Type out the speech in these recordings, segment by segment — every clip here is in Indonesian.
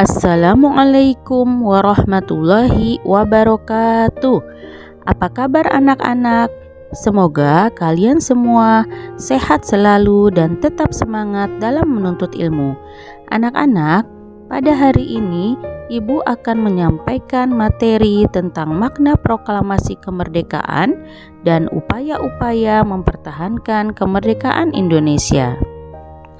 Assalamualaikum warahmatullahi wabarakatuh. Apa kabar anak-anak? Semoga kalian semua sehat selalu dan tetap semangat dalam menuntut ilmu. Anak-anak, pada hari ini Ibu akan menyampaikan materi tentang makna proklamasi kemerdekaan dan upaya-upaya mempertahankan kemerdekaan Indonesia.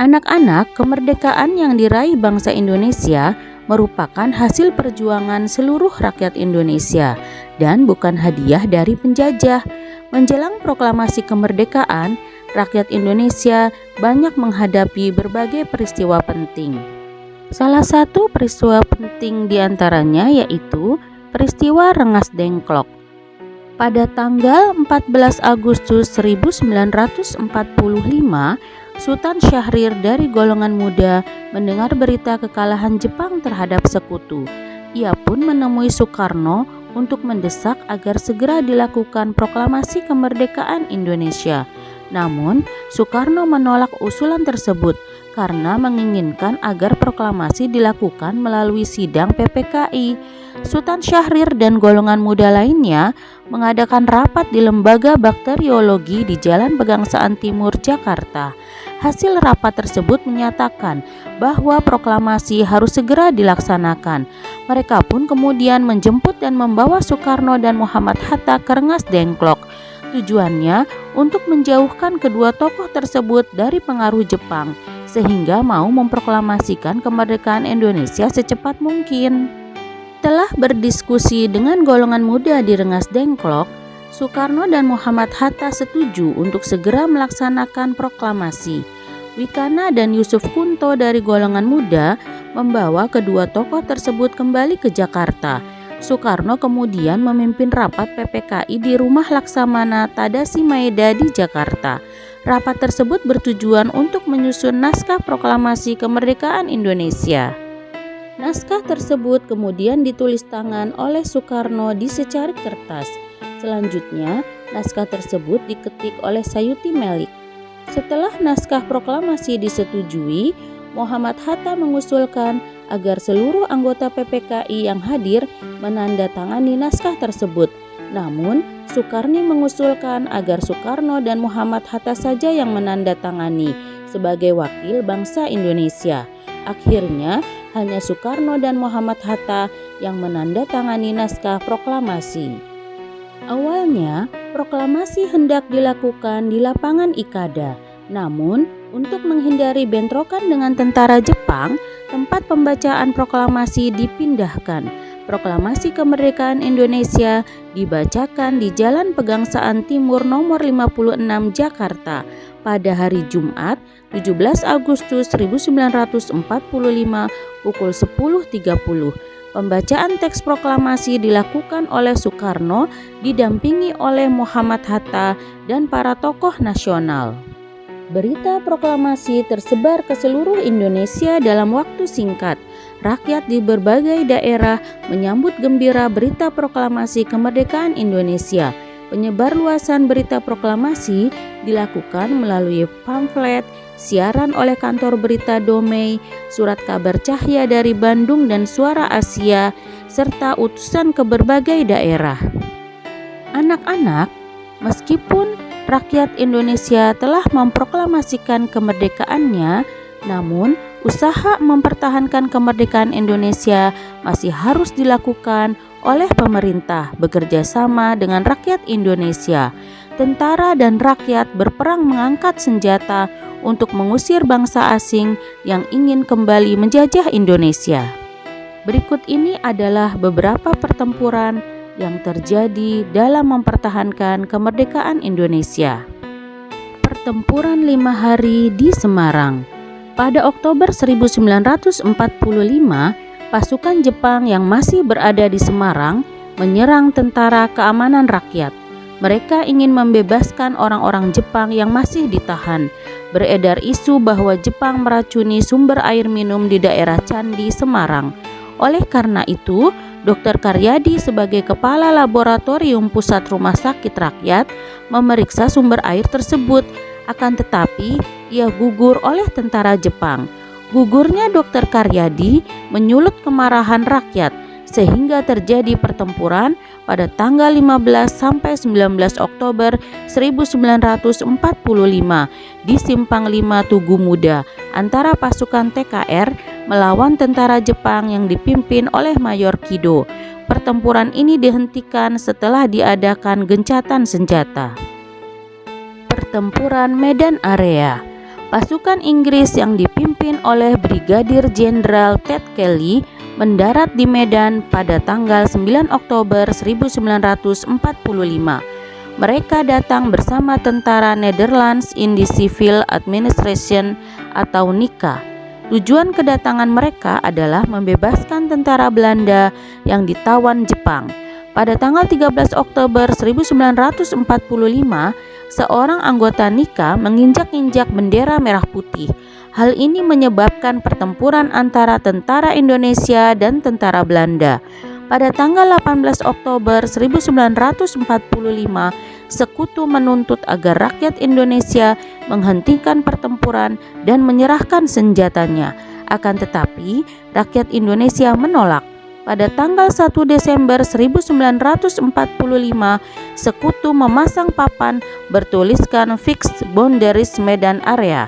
Anak-anak, kemerdekaan yang diraih bangsa Indonesia merupakan hasil perjuangan seluruh rakyat Indonesia dan bukan hadiah dari penjajah. Menjelang proklamasi kemerdekaan, rakyat Indonesia banyak menghadapi berbagai peristiwa penting. Salah satu peristiwa penting diantaranya yaitu peristiwa Rengas Dengklok. Pada tanggal 14 Agustus 1945, Sultan Syahrir dari golongan muda mendengar berita kekalahan Jepang terhadap sekutu. Ia pun menemui Soekarno untuk mendesak agar segera dilakukan proklamasi kemerdekaan Indonesia. Namun, Soekarno menolak usulan tersebut karena menginginkan agar proklamasi dilakukan melalui sidang PPKI. Sultan Syahrir dan golongan muda lainnya mengadakan rapat di Lembaga Bakteriologi di Jalan Pegangsaan Timur, Jakarta. Hasil rapat tersebut menyatakan bahwa proklamasi harus segera dilaksanakan. Mereka pun kemudian menjemput dan membawa Soekarno dan Muhammad Hatta ke Rengas Dengklok. Tujuannya untuk menjauhkan kedua tokoh tersebut dari pengaruh Jepang, sehingga mau memproklamasikan kemerdekaan Indonesia secepat mungkin. Setelah berdiskusi dengan golongan muda di Rengas Dengklok, Soekarno dan Muhammad Hatta setuju untuk segera melaksanakan proklamasi. Wikana dan Yusuf Kunto dari golongan muda membawa kedua tokoh tersebut kembali ke Jakarta. Soekarno kemudian memimpin rapat PPKI di Rumah Laksamana Tadashi Maeda di Jakarta. Rapat tersebut bertujuan untuk menyusun naskah proklamasi kemerdekaan Indonesia. Naskah tersebut kemudian ditulis tangan oleh Soekarno di secarik kertas. Selanjutnya, naskah tersebut diketik oleh Sayuti Melik. Setelah naskah proklamasi disetujui, Muhammad Hatta mengusulkan agar seluruh anggota PPKI yang hadir menandatangani naskah tersebut. Namun, Soekarni mengusulkan agar Soekarno dan Muhammad Hatta saja yang menandatangani sebagai wakil bangsa Indonesia. Akhirnya, hanya Soekarno dan Muhammad Hatta yang menandatangani naskah proklamasi. Awalnya, proklamasi hendak dilakukan di lapangan Ikada. Namun, untuk menghindari bentrokan dengan tentara Jepang, tempat pembacaan proklamasi dipindahkan. Proklamasi kemerdekaan Indonesia dibacakan di Jalan Pegangsaan Timur nomor 56 Jakarta pada hari Jumat 17 Agustus 1945 pukul 10.30. Pembacaan teks proklamasi dilakukan oleh Soekarno didampingi oleh Muhammad Hatta dan para tokoh nasional. Berita proklamasi tersebar ke seluruh Indonesia dalam waktu singkat. Rakyat di berbagai daerah menyambut gembira berita proklamasi kemerdekaan Indonesia. Penyebarluasan berita proklamasi dilakukan melalui pamflet, siaran oleh kantor berita Domei, surat kabar Cahya dari Bandung dan Suara Asia, serta utusan ke berbagai daerah. Anak-anak, meskipun rakyat Indonesia telah memproklamasikan kemerdekaannya, namun usaha mempertahankan kemerdekaan Indonesia masih harus dilakukan oleh pemerintah bekerja sama dengan rakyat Indonesia. Tentara dan rakyat berperang mengangkat senjata untuk mengusir bangsa asing yang ingin kembali menjajah Indonesia. Berikut ini adalah beberapa pertempuran yang terjadi dalam mempertahankan kemerdekaan Indonesia. Pertempuran 5 hari di Semarang. Pada Oktober 1945, pasukan Jepang yang masih berada di Semarang menyerang tentara keamanan rakyat. Mereka ingin membebaskan orang-orang Jepang yang masih ditahan. Beredar isu bahwa Jepang meracuni sumber air minum di daerah Candi, Semarang. Oleh karena itu, Dr. Karyadi sebagai Kepala Laboratorium Pusat Rumah Sakit Rakyat memeriksa sumber air tersebut. Akan tetapi, ia gugur oleh tentara Jepang. Gugurnya Dr. Karyadi menyulut kemarahan rakyat sehingga terjadi pertempuran pada tanggal 15 sampai 19 Oktober 1945 di Simpang 5 Tugu Muda antara pasukan TKR melawan tentara Jepang yang dipimpin oleh Mayor Kido. Pertempuran ini dihentikan setelah diadakan gencatan senjata. Pertempuran Medan Area. Pasukan Inggris yang dipimpin oleh Brigadir Jenderal Ted Kelly mendarat di Medan pada tanggal 9 Oktober 1945. Mereka datang bersama tentara Netherlands in the Civil Administration atau NICA. Tujuan kedatangan mereka adalah membebaskan tentara Belanda yang ditawan Jepang. Pada tanggal 13 Oktober 1945, seorang anggota NICA menginjak-injak bendera merah putih. Hal ini menyebabkan pertempuran antara tentara Indonesia dan tentara Belanda. Pada tanggal 18 Oktober 1945, Sekutu menuntut agar rakyat Indonesia menghentikan pertempuran dan menyerahkan senjatanya. Akan tetapi, rakyat Indonesia menolak. Pada tanggal 1 Desember 1945, Sekutu memasang papan bertuliskan Fixed Boundaries Medan Area,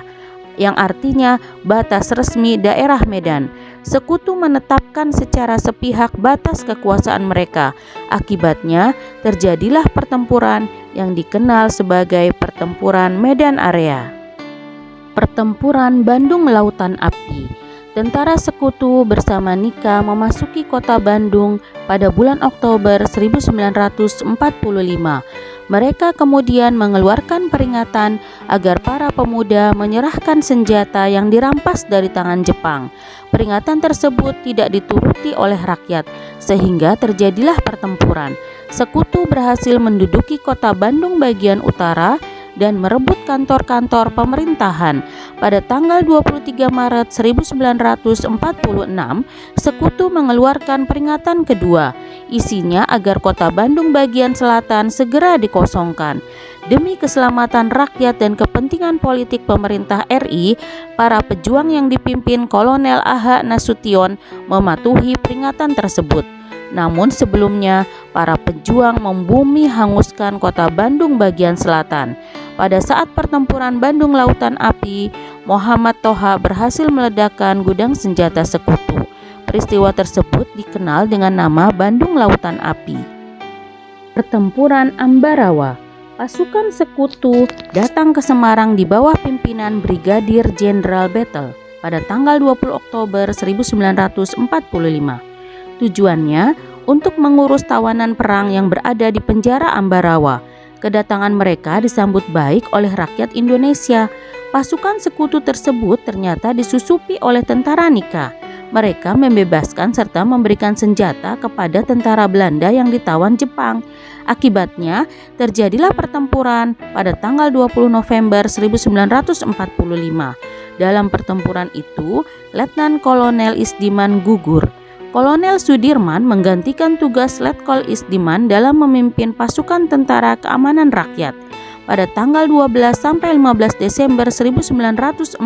yang artinya batas resmi daerah Medan. Sekutu menetapkan secara sepihak batas kekuasaan mereka. Akibatnya, terjadilah pertempuran yang dikenal sebagai Pertempuran Medan Area. Pertempuran Bandung Lautan Api. Tentara Sekutu bersama NICA memasuki kota Bandung pada bulan Oktober 1945. Mereka kemudian mengeluarkan peringatan agar para pemuda menyerahkan senjata yang dirampas dari tangan Jepang. Peringatan tersebut tidak dituruti oleh rakyat, sehingga terjadilah pertempuran. Sekutu berhasil menduduki kota Bandung bagian utara dan merebut kantor-kantor pemerintahan. Pada tanggal 23 Maret 1946, Sekutu mengeluarkan peringatan kedua. Isinya agar kota Bandung bagian selatan segera dikosongkan. Demi keselamatan rakyat dan kepentingan politik pemerintah RI, para pejuang yang dipimpin Kolonel A.H. Nasution mematuhi peringatan tersebut. Namun sebelumnya, para pejuang membumi hanguskan kota Bandung bagian selatan. Pada saat pertempuran Bandung Lautan Api, Muhammad Toha berhasil meledakkan gudang senjata Sekutu. Peristiwa tersebut dikenal dengan nama Bandung Lautan Api. Pertempuran Ambarawa. Pasukan Sekutu datang ke Semarang di bawah pimpinan Brigadir Jenderal Bethel pada tanggal 20 Oktober 1945. Tujuannya untuk mengurus tawanan perang yang berada di penjara Ambarawa. Kedatangan mereka disambut baik oleh rakyat Indonesia. Pasukan Sekutu tersebut ternyata disusupi oleh tentara NICA. Mereka membebaskan serta memberikan senjata kepada tentara Belanda yang ditawan Jepang. Akibatnya, terjadilah pertempuran pada tanggal 20 November 1945. Dalam pertempuran itu, Letnan Kolonel Isdiman gugur. Kolonel Sudirman menggantikan tugas Letkol Isdiman dalam memimpin pasukan Tentara Keamanan Rakyat. Pada tanggal 12 sampai 15 Desember 1945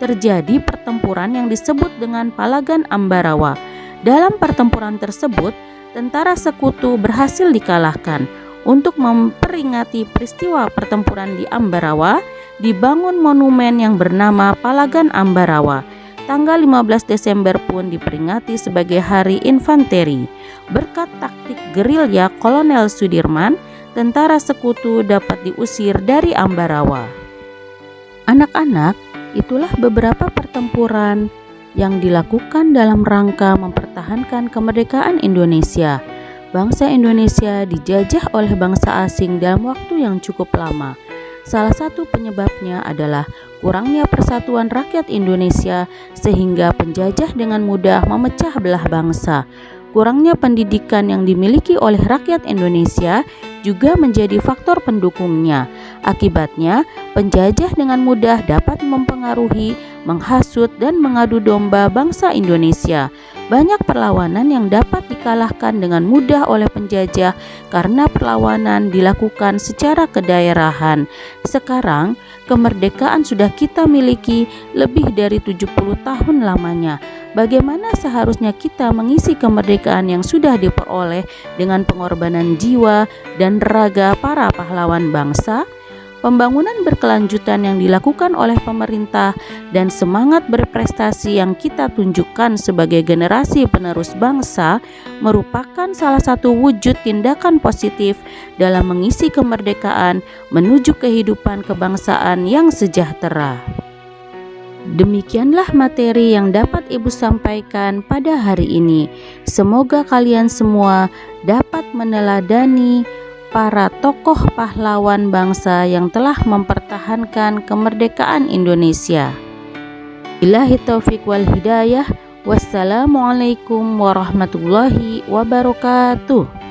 terjadi pertempuran yang disebut dengan Palagan Ambarawa. Dalam pertempuran tersebut, tentara Sekutu berhasil dikalahkan. Untuk memperingati peristiwa pertempuran di Ambarawa, dibangun monumen yang bernama Palagan Ambarawa. Tanggal 15 Desember pun diperingati sebagai Hari Infanteri. Berkat taktik gerilya Kolonel Sudirman, tentara Sekutu dapat diusir dari Ambarawa. Anak-anak, itulah beberapa pertempuran yang dilakukan dalam rangka mempertahankan kemerdekaan Indonesia. Bangsa Indonesia dijajah oleh bangsa asing dalam waktu yang cukup lama. Salah satu penyebabnya adalah kurangnya persatuan rakyat Indonesia sehingga penjajah dengan mudah memecah belah bangsa. Kurangnya pendidikan yang dimiliki oleh rakyat Indonesia juga menjadi faktor pendukungnya. Akibatnya, penjajah dengan mudah dapat mempengaruhi, menghasut, dan mengadu domba bangsa Indonesia. Banyak perlawanan yang dapat dikalahkan dengan mudah oleh penjajah karena perlawanan dilakukan secara kedaerahan. Sekarang, kemerdekaan sudah kita miliki lebih dari 70 tahun lamanya. Bagaimana seharusnya kita mengisi kemerdekaan yang sudah diperoleh dengan pengorbanan jiwa dan raga para pahlawan bangsa? Pembangunan berkelanjutan yang dilakukan oleh pemerintah dan semangat berprestasi yang kita tunjukkan sebagai generasi penerus bangsa merupakan salah satu wujud tindakan positif dalam mengisi kemerdekaan menuju kehidupan kebangsaan yang sejahtera. Demikianlah materi yang dapat Ibu sampaikan pada hari ini. Semoga kalian semua dapat meneladani para tokoh pahlawan bangsa yang telah mempertahankan kemerdekaan Indonesia. Billahi taufiq wal hidayah. Wassalamualaikum warahmatullahi wabarakatuh.